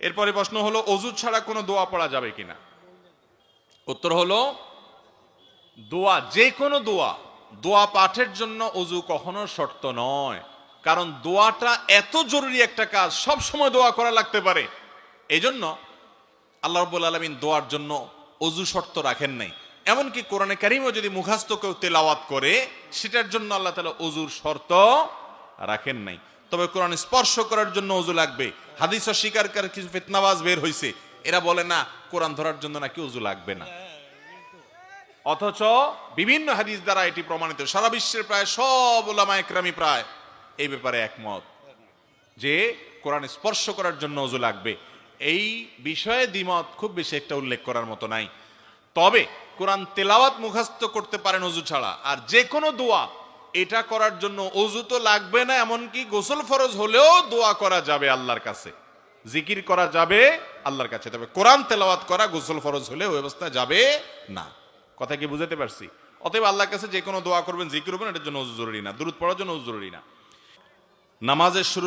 এরপরে প্রশ্ন হলো অজু ছাড়া কোনো দোয়া পড়া যাবে কিনা। উত্তর হলো দোয়া, যে কোনো দোয়া পাঠের জন্য অজু কখনো শর্ত নয়। কারণ দোয়াটা এত জরুরি একটা কাজ, সব সময় দোয়া করা লাগতে পারে। এই জন্য আল্লাহ রাব্বুল আলামিন দোয়ার জন্য অজু শর্ত রাখেন নাই। এমনকি কোরআনে কারিমও যদি মুখস্থ কেউ তেলাওয়াত করে, সেটার জন্য আল্লাহ তাআলা অজুর শর্ত রাখেন নাই। তবে কোরআন স্পর্শ করার জন্য অজু লাগবে। হাদিস অস্বীকারী কিছু ফিতনাবাজ বের হইছে, এরা বলে না কোরআন ধরার জন্য নাকি অজু লাগবে না, অথচ বিভিন্ন হাদিস দ্বারা এটি প্রমাণিত। সারা বিশ্বের প্রায় সব উলামায়ে কেরামি প্রায় এই ব্যাপারে একমত যে কোরআন স্পর্শ করার জন্য অজু লাগবে। এই বিষয়ে দ্বিমত খুব বেশি একটা উল্লেখ করার মতো নাই। তবে কোরআন তেলাওয়াত মুখস্থ করতে পারেন অজু ছাড়া। আর যে কোনো দোয়া এটা করার জন্য অজু তো লাগবে না, এমনকি গোসল ফরজ হলেও দোয়া করা যাবে আল্লাহর কাছে, জিকির করা যাবে আল্লাহর কাছে। তবে কোরআন তেলাওয়াত করা গোসল ফরজ হলে ওই অবস্থা যাবে না। কথা কি বুঝাতে পারছি? অতএব আল্লাহর কাছে যে কোনো দোয়া করবেন, জিকির করবেন, এটার জন্য ওযু জরুরি না, দুরূদ পড়ার জন্য ওযু জরুরি না। নামাজের শুরু